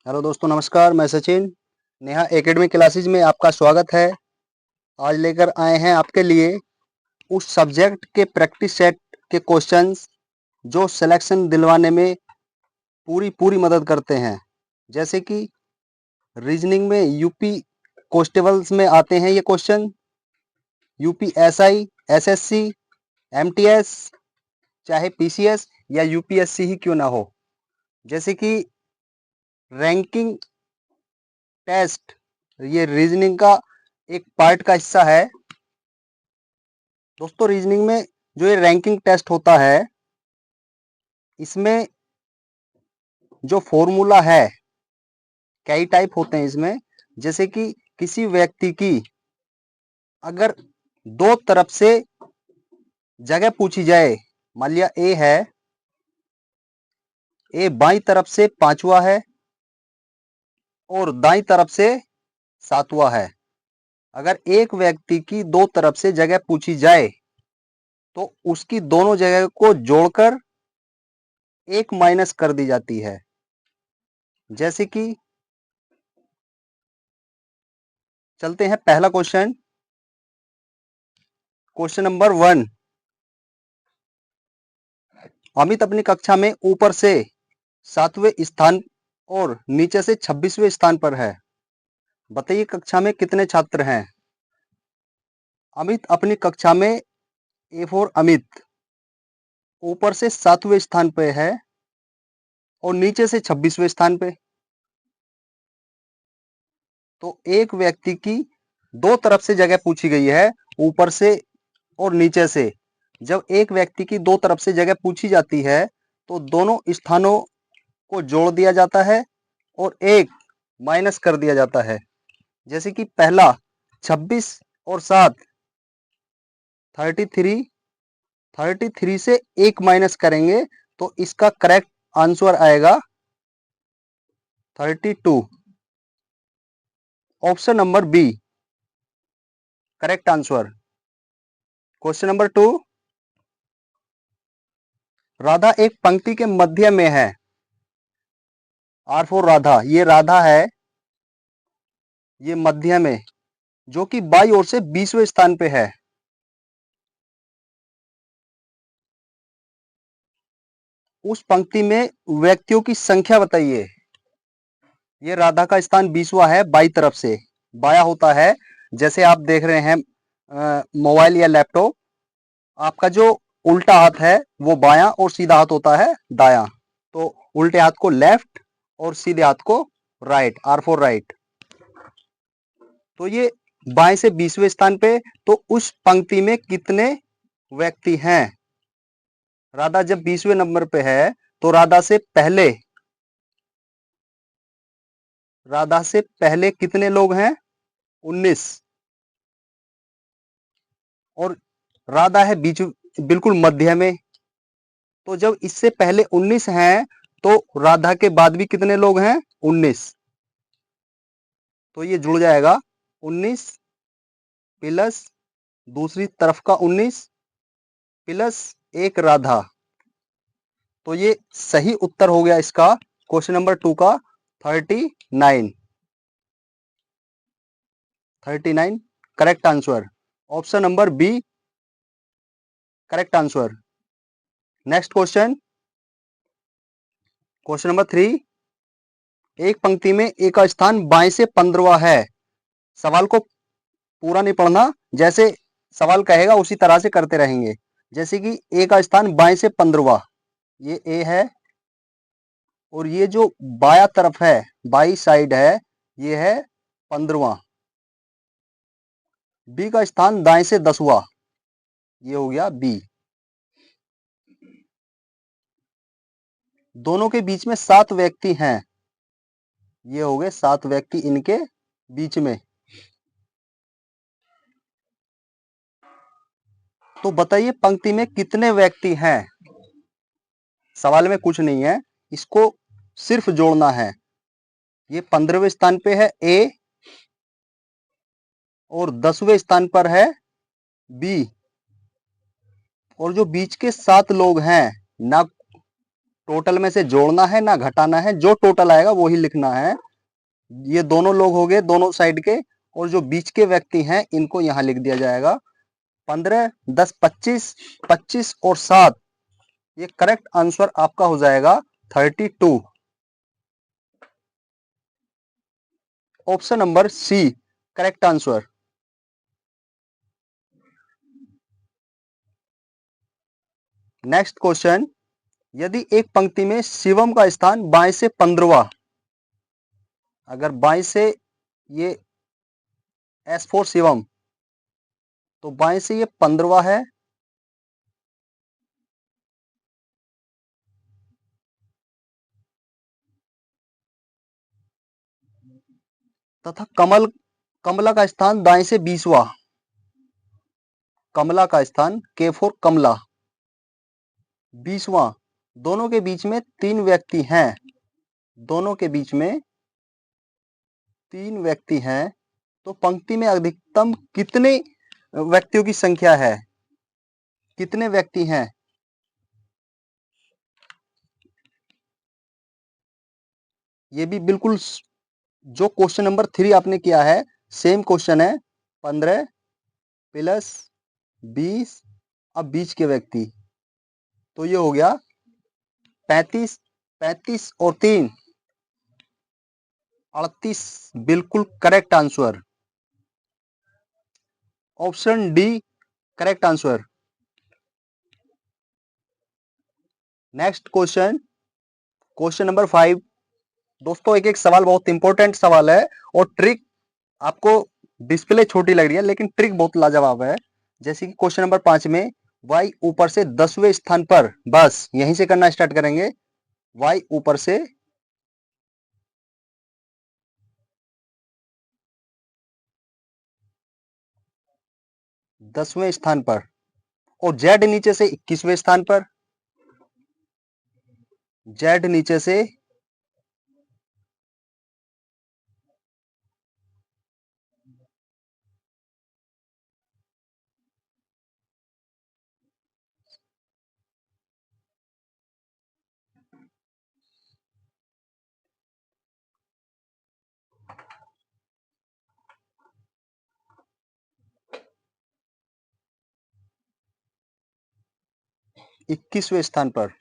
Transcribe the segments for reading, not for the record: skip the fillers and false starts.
Hello दोस्तों, नमस्कार। मैं सचिन। नेहा एकेडमी क्लासेज में आपका स्वागत है। आज लेकर आए हैं आपके लिए उस सब्जेक्ट के प्रैक्टिस सेट के क्वेश्चंस जो सिलेक्शन दिलवाने में पूरी पूरी मदद करते हैं। जैसे कि रीजनिंग में यूपी कॉन्स्टेबल्स में आते हैं ये question, UP SI, SSC, MTS, चाहे पीसीएस या यूपीएससी ही क्यों ना हो। जैसे कि रैंकिंग टेस्ट, ये रीजनिंग का एक पार्ट का हिस्सा है। दोस्तों, रीजनिंग में जो ये रैंकिंग टेस्ट होता है, इसमें जो फॉर्मूला है, कई टाइप होते हैं इसमें। जैसे कि किसी व्यक्ति की अगर दो तरफ से जगह पूछी जाए, मान लिया ए है, ए बाई तरफ से पांचवा है और दाई तरफ से सातवां है। अगर एक व्यक्ति की दो तरफ से जगह पूछी जाए तो उसकी दोनों जगह को जोड़कर एक माइनस कर दी जाती है। जैसे कि चलते हैं पहला क्वेश्चन, क्वेश्चन नंबर 1। अमित अपनी कक्षा में ऊपर से 7वें स्थान और नीचे से 26वें स्थान पर है। बताइए कक्षा में कितने छात्र हैं। अमित अपनी कक्षा में, ए फॉर अमित, ऊपर से 7वें स्थान पे है और नीचे से 26वें स्थान पे। तो एक व्यक्ति की दो तरफ से जगह पूछी गई है, ऊपर से और नीचे से। जब एक व्यक्ति की दो तरफ से जगह पूछी जाती है तो दोनों स्थानों को जोड़ दिया जाता है और एक माइनस कर दिया जाता है। जैसे कि पहला 26 और 7, 33, 33 से एक माइनस करेंगे तो इसका करेक्ट आंसर आएगा 32। Option number B correct answer. Question number 2। Radha एक पंक्ति के मध्य में है। आर फॉर राधा, ये राधा है, ये मध्य में, जो कि बाई ओर से 20वें स्थान पे है। उस पंक्ति में व्यक्तियों की संख्या बताइए। ये राधा का स्थान 20वां है, बाई तरफ से। बाया होता है, जैसे आप देख रहे हैं मोबाइल या लैपटॉप, आपका जो उल्टा हाथ है वो बायां और सीधा हाथ होता है दायां। तो उल्टे हाथ को लेफ्ट और सीधे हाथ को राइट, आर फॉर राइट। तो ये बाएं से 20वें स्थान पे। तो उस पंक्ति में कितने व्यक्ति हैं। राधा जब 20वें नंबर पे है तो राधा से पहले कितने लोग हैं, 19। और राधा है बीच, बिल्कुल मध्य में। तो जब इससे पहले 19 हैं तो राधा के बाद भी कितने लोग हैं, 19। तो ये जुड़ जाएगा 19 प्लस दूसरी तरफ का 19 प्लस एक राधा। तो ये सही उत्तर हो गया इसका, क्वेश्चन नंबर 2 का 39। 39 correct answer. Option number B correct answer. Next question, question number 3। एक पंक्ति में ए का स्थान बाएं से 15वां है। सवाल को पूरा नहीं पढ़ना, जैसे सवाल कहेगा उसी तरह से करते रहेंगे। जैसे कि ए का स्थान बाएं से 15वां, ये ए है, और ये जो बाया तरफ है, बाई साइड है, ये है 15वां। बी का स्थान दाएं से 10वां, ये हो गया बी। दोनों के बीच में 7 व्यक्ति हैं, ये हो गए 7 व्यक्ति इनके बीच में। तो बताइए पंक्ति में कितने व्यक्ति हैं। सवाल में कुछ नहीं है, इसको सिर्फ जोड़ना है। ये 15वें स्थान पे है ए और 10वें स्थान पर है बी। और जो बीच के 7 लोग हैं ना, टोटल में से जोड़ना है ना घटाना है, जो टोटल आएगा वो ही लिखना है। ये दोनों लोग हो गए दोनों साइड के, और जो बीच के व्यक्ति हैं इनको यहाँ लिख दिया जाएगा। 15, 10, 25, 25 और 7, ये करेक्ट आंसर आपका हो जाएगा 32। Option number C correct answer. Next question, यदि एक पंक्ति में शिवम का स्थान बाएं से 15वां, अगर बाएं से ये एस फोर शिवम, तो बाएं से ये 15वां है, तथा कमला का स्थान दाएं से 20वां, कमला का स्थान के फोर कमला 20वां, दोनों के बीच में 3 व्यक्ति हैं, दोनों के बीच में 3 व्यक्ति हैं, तो पंक्ति में अधिकतम कितने व्यक्तियों की संख्या है, कितने व्यक्ति हैं? ये भी बिल्कुल जो क्वेश्चन नंबर 3 आपने किया है सेम क्वेश्चन है। 15 प्लस 20, अब बीच के व्यक्ति, तो ये हो गया 35, 35 और 3 38, बिल्कुल correct answer. Option D correct answer. Next question, question number 5। दोस्तों एक एक सवाल बहुत इंपॉर्टेंट सवाल है, और ट्रिक आपको डिस्प्ले छोटी लग रही है लेकिन ट्रिक बहुत लाजवाब है। जैसे कि क्वेश्चन नंबर 5 में y ऊपर से 10वें स्थान पर, बस यहीं से करना स्टार्ट करेंगे। y ऊपर से 10वें स्थान पर, और z नीचे से 21वें स्थान पर, z नीचे से 21वें स्थान पर,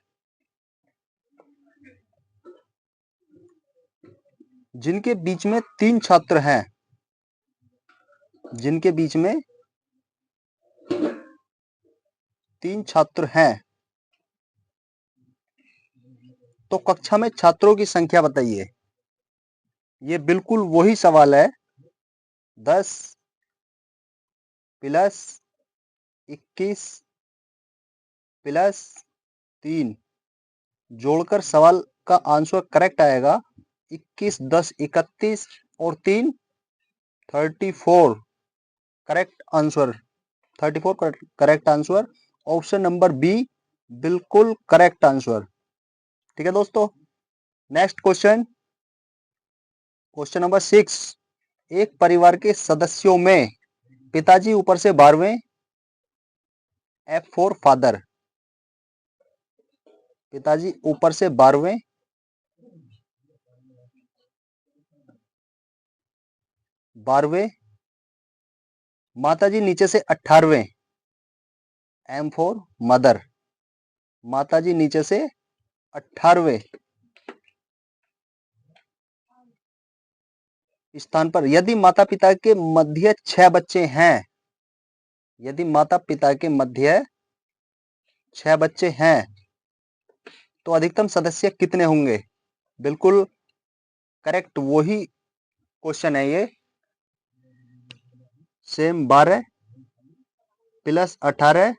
जिनके बीच में 3 छात्र हैं, जिनके बीच में 3 छात्र हैं, तो कक्षा में छात्रों की संख्या बताइए। ये बिल्कुल वही सवाल है। 10 प्लस 21 प्लस 3 जोड़कर सवाल का आंसर करेक्ट आएगा 21, 10, 31 और 3 34 correct answer. 34 correct answer. Option number B बिल्कुल करेक्ट आंसर। ठीक है दोस्तों, नेक्स्ट क्वेश्चन, क्वेश्चन नंबर 6। एक परिवार के सदस्यों में पिताजी ऊपर से 12वें, F4 फादर, पिताजी ऊपर से 12वें, माताजी नीचे से 18वें, M4 मदर, माताजी नीचे से 18वें स्थान पर। यदि माता पिता के मध्य 6 बच्चे हैं, यदि माता पिता के मध्य 6 बच्चे हैं, तो अधिकतम सदस्य कितने होंगे? बिल्कुल करेक्ट वही क्वेश्चन है ये। Same 12 plus 18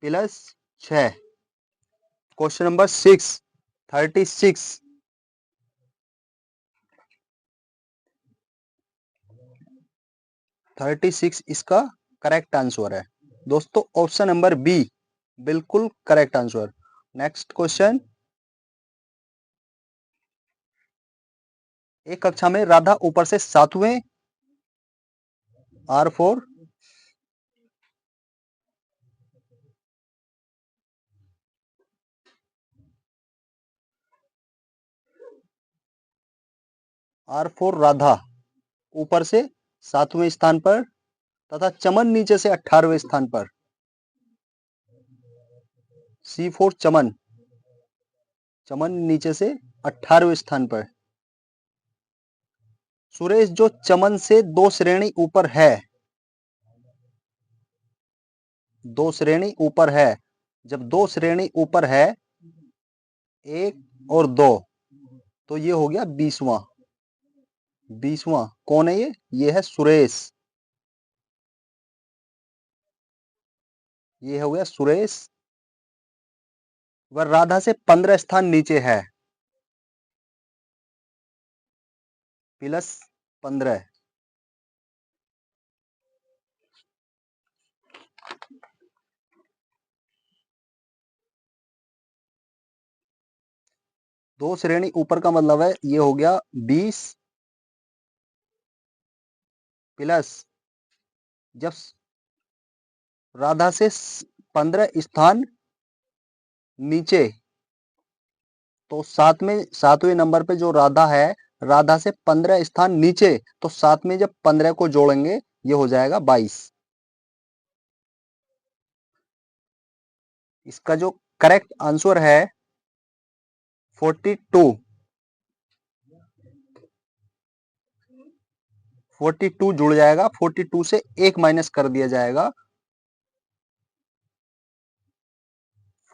plus 6। Question number 6 36, 36 इसका करेक्ट आंसर है दोस्तों। ऑप्शन नंबर बी बिल्कुल करेक्ट आंसर। नेक्स्ट क्वेश्चन, एक कक्षा में राधा ऊपर से 7वें, R4, R फॉर राधा ऊपर से 7वें स्थान पर तथा चमन नीचे से 18वें स्थान पर। C फॉर चमन, चमन नीचे से 18वें स्थान पर। सुरेश जो चमन से 2 श्रेणी ऊपर है, 2 श्रेणी ऊपर है, जब 2 श्रेणी ऊपर है 1 और 2 तो ये हो गया 20वां। 20वां कौन है ये है सुरेश। ये हो गया सुरेश। वह राधा से 15 स्थान नीचे है, +15। दो श्रेणी ऊपर का मतलब है ये हो गया 20 प्लस जब राधा से 15 स्थान नीचे तो 7वें नंबर पे जो राधा है, राधा से 15 स्थान नीचे तो 7 में जब 15 को जोड़ेंगे ये हो जाएगा 22। इसका जो करेक्ट आंसर है 42। 42 जुड़ जाएगा, 42 से 1 माइनस कर दिया जाएगा,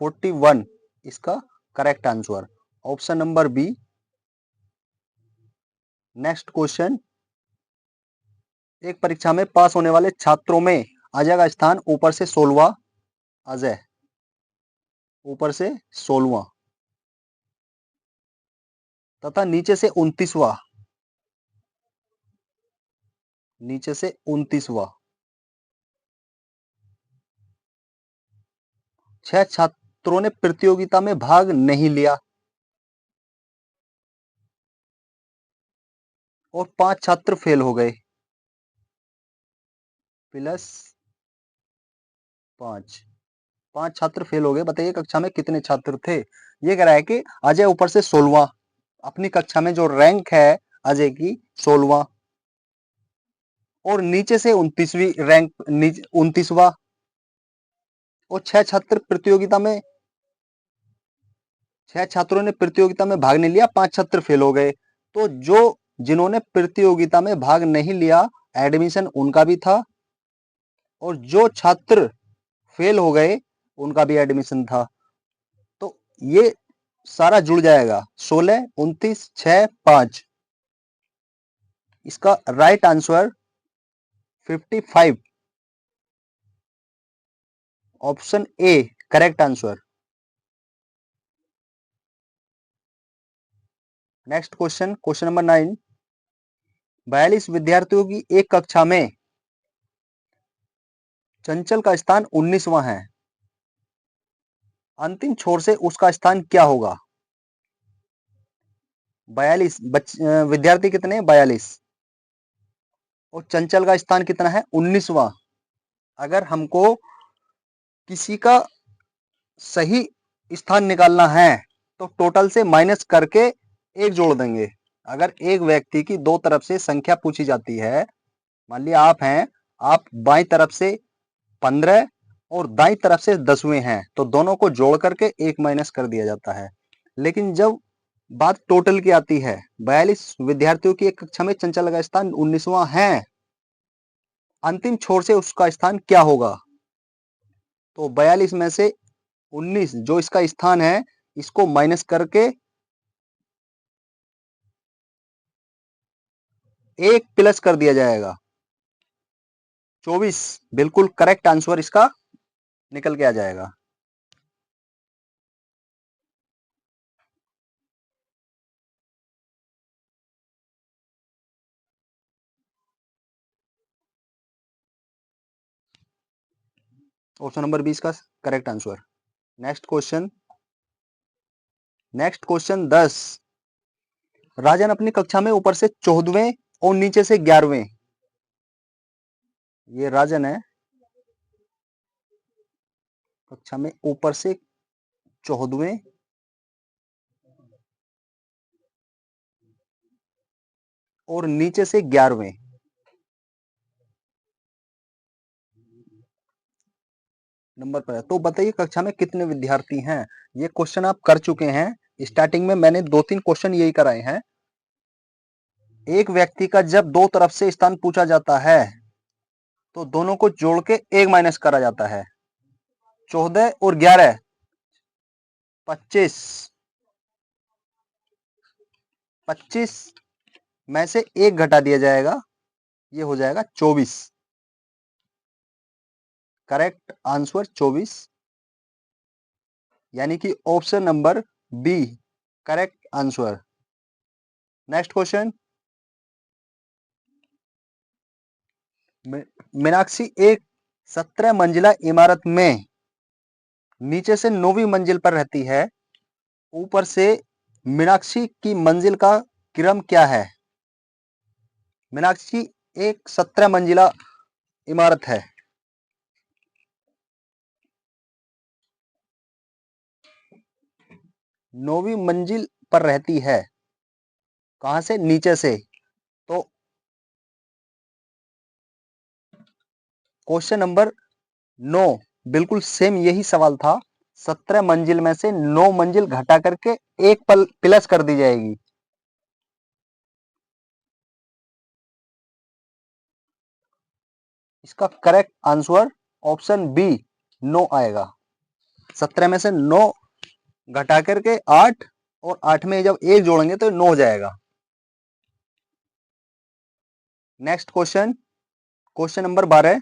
41 इसका correct answer, option number B. Next question, एक परीक्षा में पास होने वाले छात्रों में अजय का स्थान ऊपर से 16वां, अजय ऊपर से 16वां तथा नीचे से 29वां, नीचे से 29वां। 6 छात्रों ने प्रतियोगिता में भाग नहीं लिया और 5 छात्र फेल हो गए, +5। 5 छात्र फेल हो गए, बताइए कक्षा में कितने छात्र थे। ये कह रहा है कि अजय ऊपर से 16वां, अपनी कक्षा में जो रैंक है अजय की 16वां और नीचे से 29वीं रैंक, 29वां और 6 छात्रों ने प्रतियोगिता में भाग नहीं लिया, 5 छात्र फेल हो गए। तो जिन्होंने प्रतियोगिता में भाग नहीं लिया एडमिशन उनका भी था और जो छात्र फेल हो गए उनका भी एडमिशन था। तो ये सारा जुड़ जाएगा, 16, 29, 6, 5। इसका right answer 55, option A correct answer. Next question, question number 9, 42 विद्यार्थियों की एक कक्षा में चंचल का स्थान 19वां है, अंतिम छोर से उसका स्थान क्या होगा। 42 विद्यार्थी कितने, 42 और चंचल का स्थान कितना है, 19वां। अगर हमको किसी का सही स्थान निकालना है तो टोटल से माइनस करके एक जोड़ देंगे। अगर एक व्यक्ति की दो तरफ से संख्या पूछी जाती है, मान लिया आप हैं, आप बाईं तरफ से 15 और दाईं तरफ से 10वें हैं तो दोनों को जोड़ करके एक माइनस कर दिया जाता है। लेकिन जब बात टोटल की आती है, 42 विद्यार्थियों की एक कक्षा में चंचल का स्थान 19वां है, अंतिम छोर से उसका स्थान क्या होगा। तो 42 में से 19 जो इसका स्थान है इसको माइनस करके एक प्लस कर दिया जाएगा, 24 बिल्कुल करेक्ट आंसर इसका निकल के आ जाएगा। ऑप्शन नंबर 20 का correct answer. Next question, next question 10, राजन अपनी कक्षा में ऊपर से 14वें और नीचे से 11वें, ये राजन है, कक्षा में ऊपर से 14वें और नीचे से 11वें। नंबर पर है। तो बताइए कक्षा में कितने विद्यार्थी हैं। ये क्वेश्चन आप कर चुके हैं। स्टार्टिंग में मैंने 2-3 क्वेश्चन यही कराए हैं। एक व्यक्ति का जब दो तरफ से स्थान पूछा जाता है तो दोनों को जोड़ के 1 माइनस करा जाता है। 14 और 11 25। 25 में से 1 घटा दिया जाएगा, ये हो जाएगा 24। करेक्ट आंसर 24, यानी कि option number B correct answer. Next question. Meenakshi एक 17 मंजिला इमारत में नीचे से 9वीं मंजिल पर रहती है। ऊपर से मीनाक्षी की मंजिल का क्रम क्या है। मीनाक्षी एक 17 मंजिला इमारत है। नौवीं मंजिल पर रहती है। कहां से? नीचे से। तो क्वेश्चन नंबर 9 बिल्कुल सेम यही सवाल था। 17 मंजिल में से 9 मंजिल घटा करके एक पल प्लस कर दी जाएगी। इसका करेक्ट आंसर ऑप्शन बी 9 आएगा। 17 में से 9 घटा करके 8 और 8 में जब 1 जोड़ेंगे तो 9 हो जाएगा। Next question, question number 12।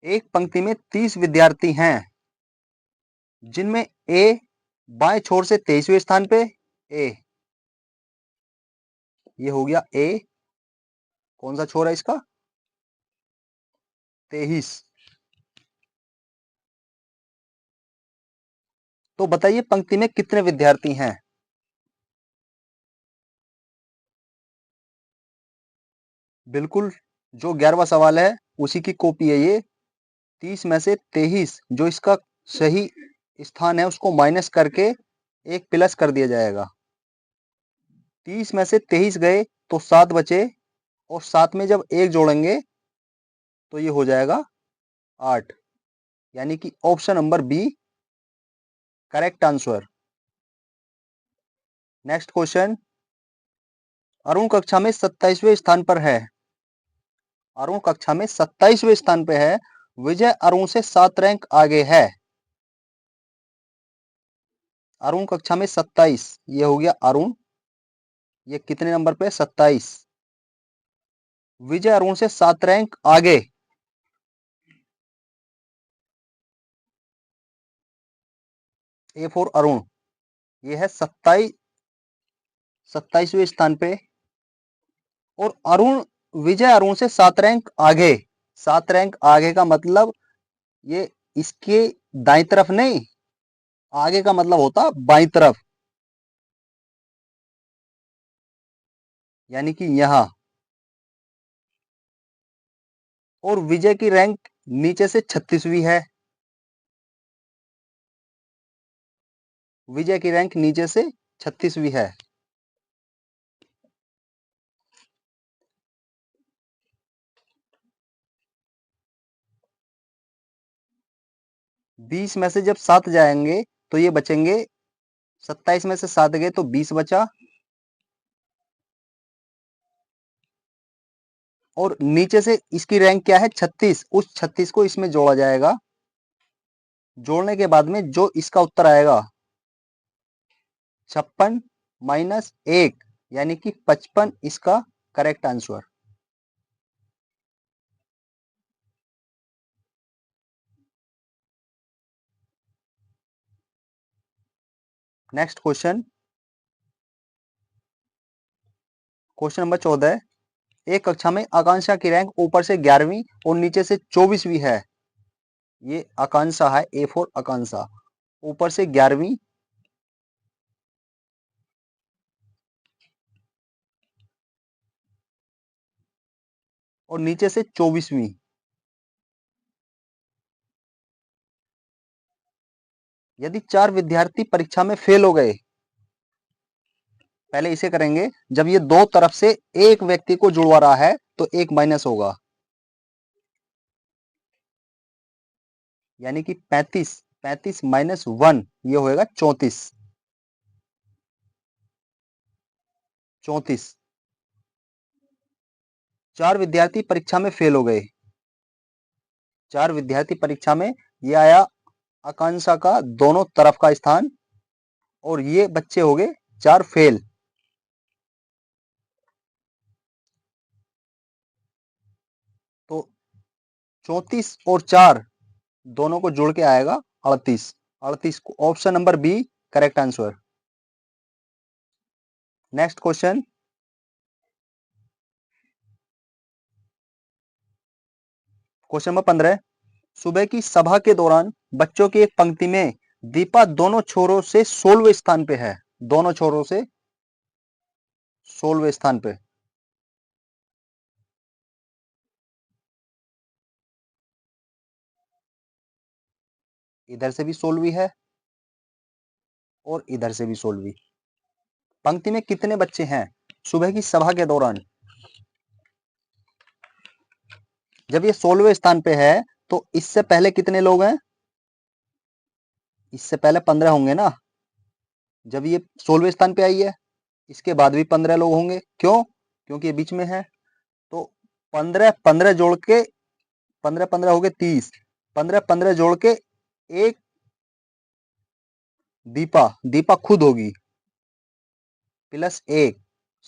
एक पंक्ति में 30 विद्यार्थी हैं जिनमें ए बाएं छोर से 23वें स्थान पे। ए, ये हो गया ए। कौन सा छोर है इसका? 23। तो बताइए पंक्ति में कितने विद्यार्थी हैं। बिल्कुल जो 11वां सवाल है उसी की कॉपी है ये। 30 में से 23 जो इसका सही स्थान है उसको माइनस करके एक प्लस कर दिया जाएगा। 30 में से 23 गए तो 7 बचे और 7 में जब 1 जोड़ेंगे तो ये हो जाएगा 8, यानी कि option number B correct answer. Next question. Arun कक्षा में 27वें स्थान पर है। अरुण कक्षा में 27वें स्थान पे है। विजय अरुण से 7 रैंक आगे है। अरुण कक्षा में 27, ये हो गया अरुण। ये कितने नंबर पे? 27। विजय अरुण से 7 रैंक आगे। A for Arun. ये है 27वें स्थान पे। और अरुण विजय अरुण से 7 रैंक आगे। 7 रैंक आगे का मतलब ये इसके दाईं तरफ नहीं, आगे का मतलब होता बाईं तरफ, यानी कि यहां। और विजय की रैंक नीचे से 36वीं है। विजय की रैंक नीचे से 36वीं है। बीस में से जब 7 जाएंगे तो ये बचेंगे। 27 में से 7 गए तो 20 बचा। और नीचे से इसकी रैंक क्या है? 36। उस 36 को इसमें जोड़ा जाएगा। जोड़ने के बाद में जो इसका उत्तर आएगा 56 माइनस 1, यानी कि 55 इसका correct answer. Next question, question number 14। एक कक्षा में आकांक्षा की रैंक ऊपर से 11वीं और नीचे से 24वीं है। ये आकांक्षा है, ए फॉर आकांक्षा। ऊपर से 11वीं और नीचे से 24वीं। यदि 4 विद्यार्थी परीक्षा में फेल हो गए पहले इसे करेंगे। जब ये दो तरफ से एक व्यक्ति को जुड़वा रहा है तो एक माइनस होगा, यानी कि 35 माइनस 1 ये होएगा 34। 4 विद्यार्थी परीक्षा में फेल हो गए। 4 विद्यार्थी परीक्षा में, ये आया आकांक्षा का दोनों तरफ का स्थान, और ये बच्चे हो गए 4 फेल। तो 34 और 4 दोनों को जोड़ के आएगा 38। 38 option number B correct answer. Next question, question number 15। सुबह की सभा के दौरान बच्चों की एक पंक्ति में दीपा दोनों छोरों से 16वें स्थान पे है। दोनों छोरों से 16वें स्थान पे। इधर से भी 16वीं है और इधर से भी 16वीं। पंक्ति में कितने बच्चे हैं सुबह की सभा के दौरान? जब ये 16वें स्थान पे है तो इससे पहले कितने लोग हैं? इससे पहले 15 होंगे ना। जब ये 16वें स्थान पे आई है, इसके बाद भी 15 लोग होंगे। क्यों? क्योंकि ये बीच में है। तो 15 जोड़ के 15 हो गए 30। 15 जोड़ के एक दीपा खुद होगी प्लस 1।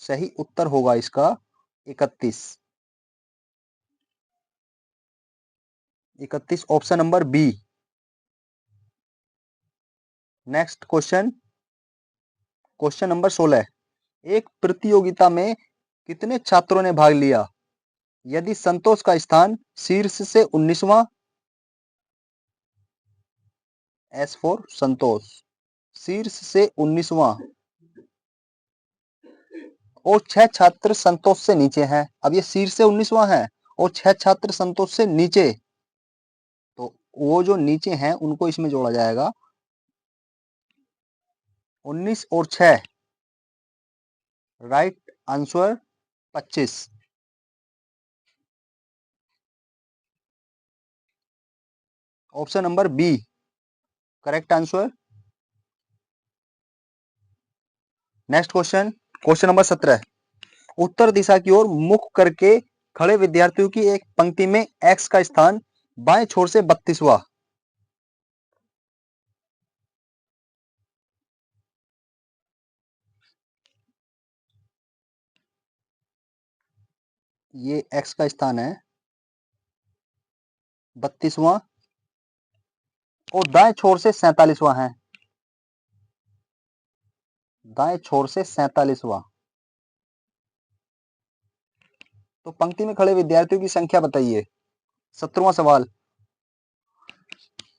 सही उत्तर होगा इसका 31। 31 option number B. Next question, question number 16। एक प्रतियोगिता में कितने छात्रों ने भाग लिया यदि संतोष का स्थान शीर्ष से 19वां, एस फॉर संतोष, शीर्ष से 19वां, और 6 छात्र संतोष से नीचे हैं। अब ये शीर्ष से 19वां है और 6 छात्र संतोष से नीचे, तो वो जो नीचे हैं उनको इसमें जोड़ा जाएगा। 19 और 6, right answer 25। Option number B correct answer. Next question, question number 17। उत्तर दिशा की ओर मुख करके खड़े विद्यार्थियों की एक पंक्ति में एक्स का स्थान बाएं छोर से 32वां। ये एक्स का स्थान है 32वां और दाएं छोर से 47वां है। दाएं छोर से 47वां। तो पंक्ति में खड़े विद्यार्थियों की संख्या बताइए। 17वां सवाल।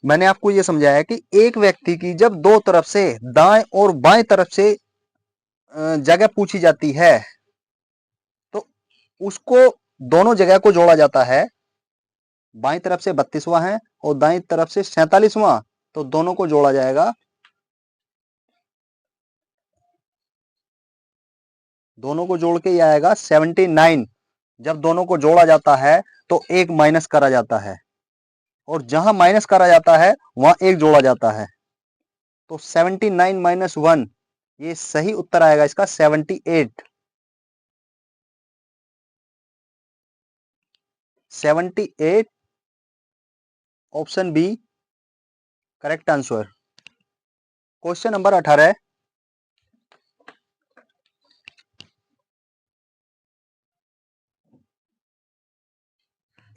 मैंने आपको यह समझाया कि एक व्यक्ति की जब दो तरफ से दाएं और बाएं तरफ से जगह पूछी जाती है तो उसको दोनों जगह को जोड़ा जाता है। बाएं तरफ से 32वां है और दाएं तरफ से 47वां, तो दोनों को जोड़ा जाएगा। दोनों को जोड़ के ये आएगा 79। जब दोनों को जोड़ा जाता है तो एक माइनस करा जाता है और जहां माइनस करा जाता है वहां एक जोड़ा जाता है। तो 79 माइनस 1, ये सही उत्तर आएगा इसका 78। 78 option B correct answer. Question number 18।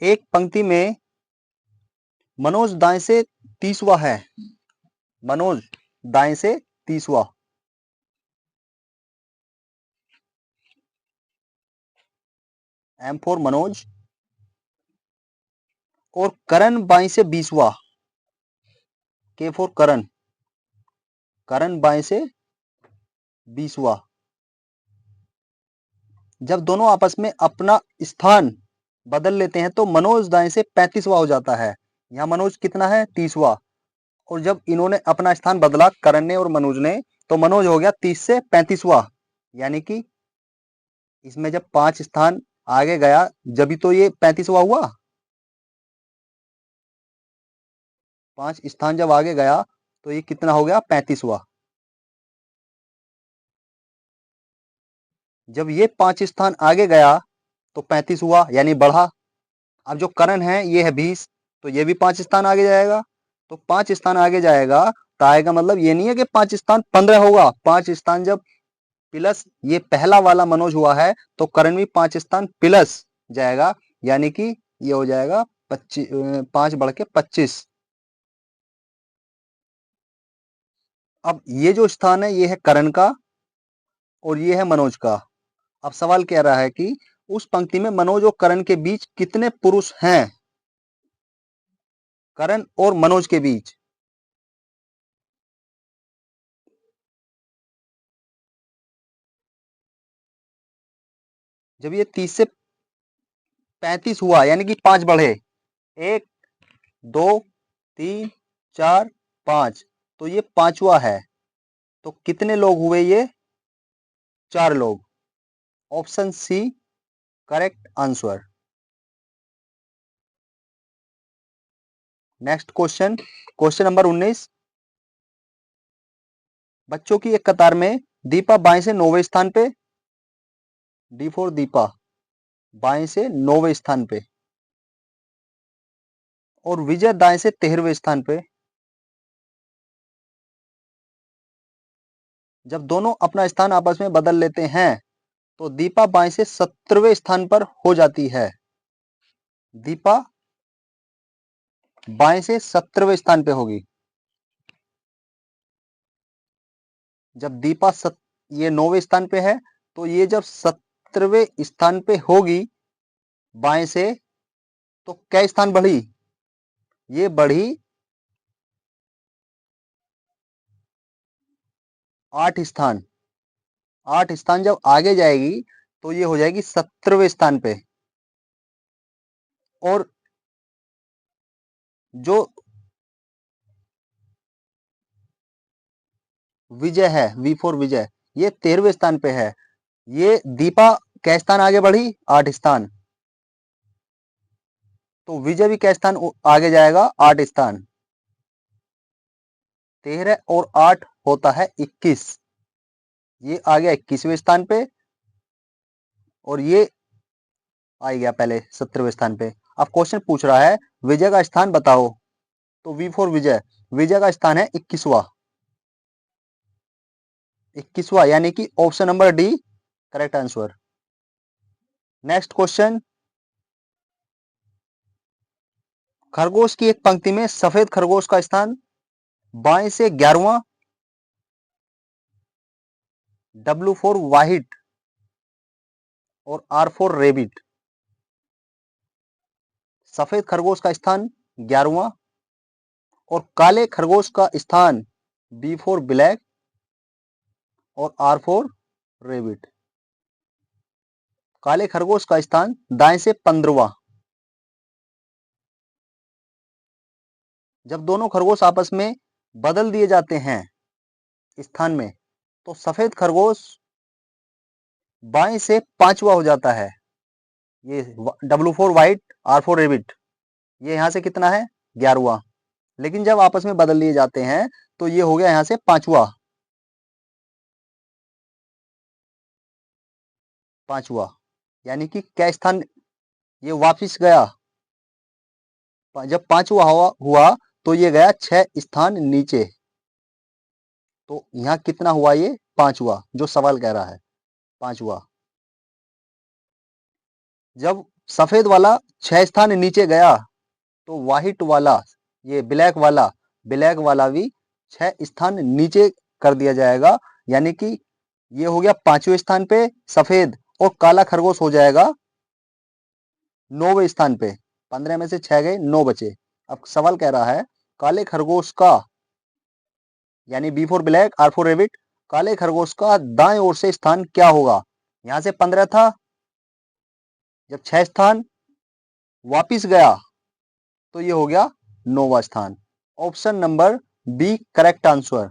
एक पंक्ति में मनोज दाएं से 30वां है। मनोज दाएं से 30वां। M for Manoj. और करण बाएं से 20वां। के फॉर करण। करण बाएं से 20वां। जब दोनों आपस में अपना स्थान बदल लेते हैं तो मनोज दाएं से 35वां हो जाता है। यहां मनोज कितना है 30वां, और जब इन्होंने अपना स्थान बदला करण ने और मनोज ने, तो मनोज हो गया 30 से 35वां, यानी कि इसमें जब 5 स्थान आगे गया जब तो ये 35वां हुआ। 5 स्थान जब आगे गया तो ये कितना हो गया, 35वां। जब ये 5 स्थान आगे गया तो 35 हुआ यानी बढ़ा। अब जो करण है ये है 20, तो ये भी 5 स्थान आगे जाएगा। तो 5 स्थान आगे जाएगा तो आएगा, मतलब ये नहीं है कि 5 स्थान 15 होगा। 5 स्थान जब प्लस ये पहला वाला मनोज हुआ है तो करण भी 5 स्थान प्लस जाएगा, यानी कि ये हो जाएगा 25, 5 बढ़ के 25। अब ये जो स्थान है ये है करण का और ये है मनोज का। अब सवाल कह रहा है कि उस पंक्ति में मनोज और करण के बीच कितने पुरुष हैं। करण और मनोज के बीच जब ये 30 से 35 हुआ यानी कि 5 बढ़े, 1 2 3 4 5, तो ये 5वां है। तो कितने लोग हुए ये, 4 लोग। Option C correct answer. Next question, question number 19। बच्चों की एक कतार में दीपा बाएं से 9वें स्थान पे, डी फॉर दीपा बाएं से 9वें स्थान पे और विजय दाएं से 13वें स्थान पे। जब दोनों अपना स्थान आपस में बदल लेते हैं तो दीपा बाएं से 17वें स्थान पर हो जाती है। दीपा बाएं से 17वें स्थान पे होगी। जब दीपा ये 9वें स्थान पे है तो ये जब 17वें स्थान पे होगी बाएं से, तो क्या स्थान बढ़ी, ये बढ़ी 8 स्थान। 8 स्थान जब आगे जाएगी तो ये हो जाएगी 17वें स्थान पे। और जो विजय है, वी फॉर विजय, ये 13वें स्थान पे है। ये दीपा क्या स्थान आगे बढ़ी, 8 स्थान, तो विजय भी क्या स्थान आगे जाएगा, 8 स्थान। 13 और 8 होता है 21। ये आ गया 21वें स्थान पे और ये आ गया पहले 17वें स्थान पे। अब क्वेश्चन पूछ रहा है विजय का स्थान बताओ, तो वी फॉर विजय, विजय का स्थान है 21वां। 21वां यानी कि option number D correct answer. Next question, खरगोश की एक पंक्ति में सफेद खरगोश का स्थान बाएं से 11वां, डब्ल्यू फॉर वाइट और आर फॉर रेबिट। सफेद खरगोश का स्थान 11वां और काले खरगोश का स्थान बी फॉर ब्लैक और आर फॉर रेबिट। काले खरगोश का स्थान दाएं से 15वां। जब दोनों खरगोश आपस में बदल दिए जाते हैं स्थान में तो सफेद खरगोश बाएं से 5वां हो जाता है। ये W for white R for rabbit, ये यहां से कितना है, 11वां। लेकिन जब आपस में बदल लिए जाते हैं तो ये हो गया यहां से 5वां। 5वां यानी कि क्या स्थान ये वापिस गया, जब 5वां हुआ तो ये गया 6 स्थान नीचे। तो यहां कितना हुआ, ये 5वां जो सवाल कह रहा है, 5वां। जब सफेद वाला 6 स्थान नीचे गया तो व्हाइट वाला, ये ब्लैक वाला भी 6 स्थान नीचे कर दिया जाएगा। यानी कि ये हो गया 5वें स्थान पे सफेद और काला खरगोश हो जाएगा 9वें स्थान पे। 15 में से 6 गए, 9 बचे। अब सवाल कह रहा है काले खरगोश का, यानी B for black R for rabbit, काले खरगोश का दाएं ओर से स्थान क्या होगा। यहां से 15 था, जब 6 स्थान वापिस गया तो ये हो गया 9वां स्थान। Option number B correct answer.